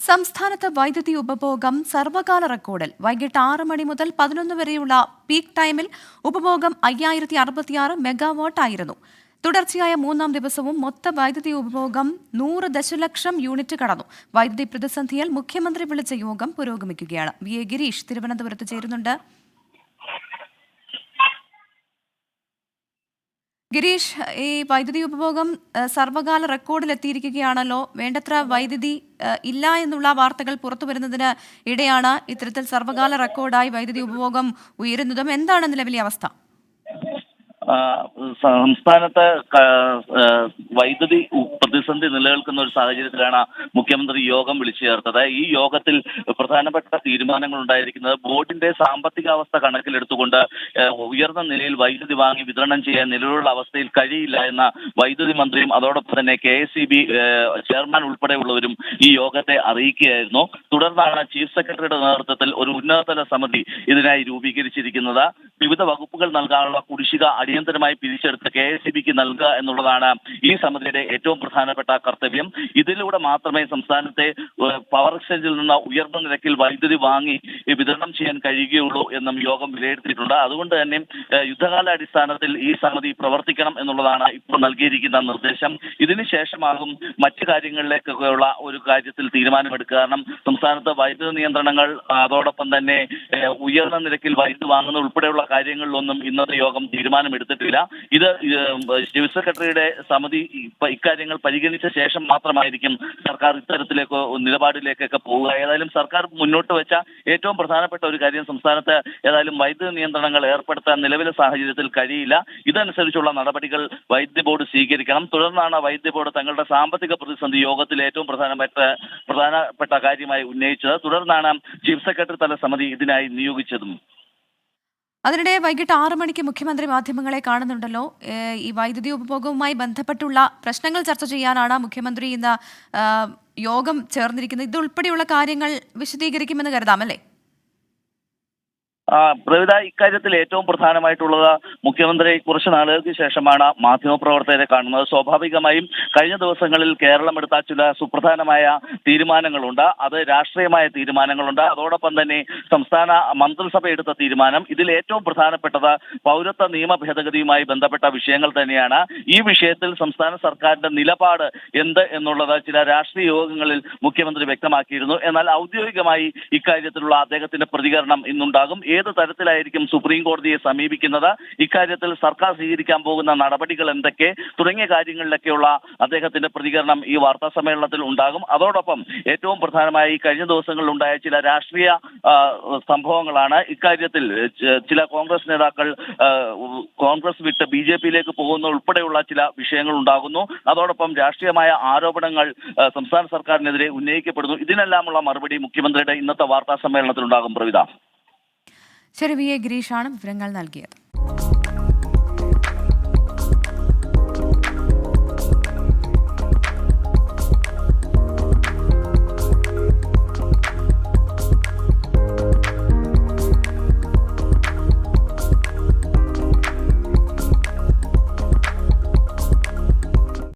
സംസ്ഥാനത്ത് വൈദ്യുതി ഉപഭോഗം സർവകാല റെക്കോർഡിൽ. വൈകിട്ട് 6 മണി മുതൽ 11 വരെയുള്ള പീക്ക് ടൈമിൽ ഉപഭോഗം 5066 മെഗാവാട്ട് ആയിരുന്നു. തുടർച്ചയായ മൂന്നാം ദിവസവും മൊത്ത വൈദ്യുതി ഉപഭോഗം 100 ദശലക്ഷം യൂണിറ്റ് കടന്നു. വൈദ്യുതി പ്രതിസന്ധിയിൽ മുഖ്യമന്ത്രി വിളിച്ച യോഗം പുരോഗമിക്കുകയാണ്. വി.എ. ഗിരീഷ് തിരുവനന്തപുരത്ത് ചേരുന്നുണ്ട്. ഗിരീഷ്, ഈ വൈദ്യുതി ഉപഭോഗം സർവകാല റെക്കോർഡിലെത്തിയിരിക്കുകയാണല്ലോ. വേണ്ടത്ര വൈദ്യുതി ഇല്ല എന്നുള്ള വാർത്തകൾ പുറത്തു വരുന്നതിന് ഇടെയാണ് ഇത്തരത്തിൽ സർവകാല റെക്കോർഡായി വൈദ്യുതി ഉപഭോഗം ഉയരുന്നതും. എന്താണ് നിലവിലെ അവസ്ഥ? സംസ്ഥാനത്ത് വൈദ്യുതി പ്രതിസന്ധി നിലനിൽക്കുന്ന ഒരു സാഹചര്യത്തിലാണ് മുഖ്യമന്ത്രി യോഗം വിളിച്ചു ചേർത്തത്. ഈ യോഗത്തിൽ പ്രധാനപ്പെട്ട തീരുമാനങ്ങൾ ഉണ്ടായിരിക്കുന്നത് ബോർഡിന്റെ സാമ്പത്തികാവസ്ഥ കണക്കിലെടുത്തുകൊണ്ട് ഉയർന്ന നിലയിൽ വൈദ്യുതി വാങ്ങി വിതരണം ചെയ്യാൻ നിലവിലുള്ള അവസ്ഥയിൽ കഴിയില്ല എന്ന വൈദ്യുതി മന്ത്രിയും അതോടൊപ്പം തന്നെ KSEB ചെയർമാൻ ഉൾപ്പെടെയുള്ളവരും ഈ യോഗത്തെ അറിയിക്കുകയായിരുന്നു. തുടർന്നാണ് ചീഫ് സെക്രട്ടറിയുടെ നേതൃത്വത്തിൽ ഒരു ഉന്നതതല സമിതി ഇതിനായി രൂപീകരിച്ചിരിക്കുന്നത്. വിവിധ വകുപ്പുകൾ നൽകാനുള്ള കുടിശ്ശിക അടിയന്തരമായി പിരിച്ചെടുത്ത് KSEBക്ക് നൽകുക എന്നുള്ളതാണ് ഈ സമിതിയുടെ ഏറ്റവും പ്രധാനപ്പെട്ട കർത്തവ്യം. ഇതിലൂടെ മാത്രമേ സംസ്ഥാനത്തെ പവർ എക്സ്ചേഞ്ചിൽ നിന്ന് ഉയർന്ന നിരക്കിൽ വൈദ്യുതി വാങ്ങി വിതരണം ചെയ്യാൻ കഴിയുകയുള്ളൂ എന്നും യോഗം വിലയിരുത്തിയിട്ടുണ്ട്. അതുകൊണ്ട് തന്നെ യുദ്ധകാലാടിസ്ഥാനത്തിൽ ഈ സമിതി പ്രവർത്തിക്കണം എന്നുള്ളതാണ് ഇപ്പോൾ നൽകിയിരിക്കുന്ന നിർദ്ദേശം. ഇതിനുശേഷമാകും മറ്റു കാര്യങ്ങളിലേക്കൊക്കെയുള്ള ഒരു കാര്യത്തിൽ തീരുമാനമെടുക്കുക. കാരണം സംസ്ഥാനത്ത് വൈദ്യുതി നിയന്ത്രണങ്ങൾ, അതോടൊപ്പം തന്നെ ഉയർന്ന നിരക്കിൽ വൈദ്യുതി വാങ്ങുന്ന ഉൾപ്പെടെയുള്ള കാര്യങ്ങളിലൊന്നും ഇന്നത്തെ യോഗം തീരുമാനമെടുത്തിട്ടില്ല. ഇത് ചീഫ് സെക്രട്ടറിയുടെ സമിതി ഇക്കാര്യങ്ങൾ പരിഗണിച്ച ശേഷം മാത്രമായിരിക്കും സർക്കാർ ഇത്തരത്തിലേക്ക് നിലപാടിലേക്കൊക്കെ പോവുക. ഏതായാലും സർക്കാർ മുന്നോട്ട് വെച്ച ഏറ്റവും പ്രധാനപ്പെട്ട ഒരു കാര്യം, സംസ്ഥാനത്ത് ഏതായാലും വൈദ്യുതി നിയന്ത്രണങ്ങൾ ഏർപ്പെടുത്താൻ നിലവിലെ സാഹചര്യത്തിൽ കഴിയില്ല. ഇതനുസരിച്ചുള്ള നടപടികൾ വൈദ്യുതി ബോർഡ് സ്വീകരിക്കണം. തുടർന്നാണ് വൈദ്യുതി ബോർഡ് തങ്ങളുടെ സാമ്പത്തിക പ്രതിസന്ധി യോഗത്തിൽ ഏറ്റവും പ്രധാനപ്പെട്ട കാര്യമായി ഉന്നയിച്ചത്. തുടർന്നാണ് ചീഫ് സെക്രട്ടറി തല സമിതി ഇതിനായി നിയോഗിച്ചതും. അതിനിടെ വൈകിട്ട് 6 മണിക്ക് മുഖ്യമന്ത്രി മാധ്യമങ്ങളെ കാണുന്നുണ്ടല്ലോ. ഈ വൈദ്യുതി ഉപഭോഗവുമായി ബന്ധപ്പെട്ടുള്ള പ്രശ്നങ്ങൾ ചർച്ച ചെയ്യാനാണ് മുഖ്യമന്ത്രി ഇന്ന് യോഗം ചേർന്നിരിക്കുന്നത്. ഇതുൾപ്പെടെയുള്ള കാര്യങ്ങൾ വിശദീകരിക്കുമെന്ന് കരുതാം, അല്ലേ? പ്രവിത, ഇക്കാര്യത്തിൽ ഏറ്റവും പ്രധാനമായിട്ടുള്ളത് മുഖ്യമന്ത്രി കുറച്ച് നാളുകൾക്ക് ശേഷമാണ് മാധ്യമപ്രവർത്തകരെ കാണുന്നത്. സ്വാഭാവികമായും കഴിഞ്ഞ ദിവസങ്ങളിൽ കേരളം എടുത്ത ചില സുപ്രധാനമായ തീരുമാനങ്ങളുണ്ട്. അത് രാഷ്ട്രീയമായ തീരുമാനങ്ങളുണ്ട്. അതോടൊപ്പം തന്നെ സംസ്ഥാന മന്ത്രിസഭ എടുത്ത തീരുമാനം, ഇതിൽ ഏറ്റവും പ്രധാനപ്പെട്ടത് പൗരത്വ നിയമ ഭേദഗതിയുമായി ബന്ധപ്പെട്ട വിഷയങ്ങൾ തന്നെയാണ്. ഈ വിഷയത്തിൽ സംസ്ഥാന സർക്കാരിന്റെ നിലപാട് എന്ത് എന്നുള്ളത് ചില രാഷ്ട്രീയ യോഗങ്ങളിൽ മുഖ്യമന്ത്രി വ്യക്തമാക്കിയിരുന്നു. എന്നാൽ ഔദ്യോഗികമായി ഇക്കാര്യത്തിലുള്ള അദ്ദേഹത്തിന്റെ പ്രതികരണം ഇന്നുണ്ടാകും. ഏത് തരത്തിലായിരിക്കും സുപ്രീം കോടതിയെ സമീപിക്കുന്നത്, ഇക്കാര്യത്തിൽ സർക്കാർ സ്വീകരിക്കാൻ പോകുന്ന നടപടികൾ എന്തൊക്കെ തുടങ്ങിയ കാര്യങ്ങളിലൊക്കെയുള്ള അദ്ദേഹത്തിന്റെ പ്രതികരണം ഈ വാർത്താ സമ്മേളനത്തിൽ ഉണ്ടാകും. അതോടൊപ്പം ഏറ്റവും പ്രധാനമായി കഴിഞ്ഞ ദിവസങ്ങളിൽ ഉണ്ടായ ചില രാഷ്ട്രീയ സംഭവങ്ങളാണ്. ഇക്കാര്യത്തിൽ ചില കോൺഗ്രസ് നേതാക്കൾ കോൺഗ്രസ് വിട്ട് BJPയിലേക്ക് പോകുന്ന ഉൾപ്പെടെയുള്ള ചില വിഷയങ്ങൾ ഉണ്ടാകുന്നു. അതോടൊപ്പം രാഷ്ട്രീയമായ ആരോപണങ്ങൾ സംസ്ഥാന സർക്കാരിനെതിരെ ഉന്നയിക്കപ്പെടുന്നു. ഇതിനെല്ലാമുള്ള മറുപടി മുഖ്യമന്ത്രിയുടെ ഇന്നത്തെ വാർത്താ സമ്മേളനത്തിൽ ഉണ്ടാകും. പ്രവിത. ശരി, വി.എ. ഗിരീഷാണ് വിവരങ്ങൾ നൽകിയത്.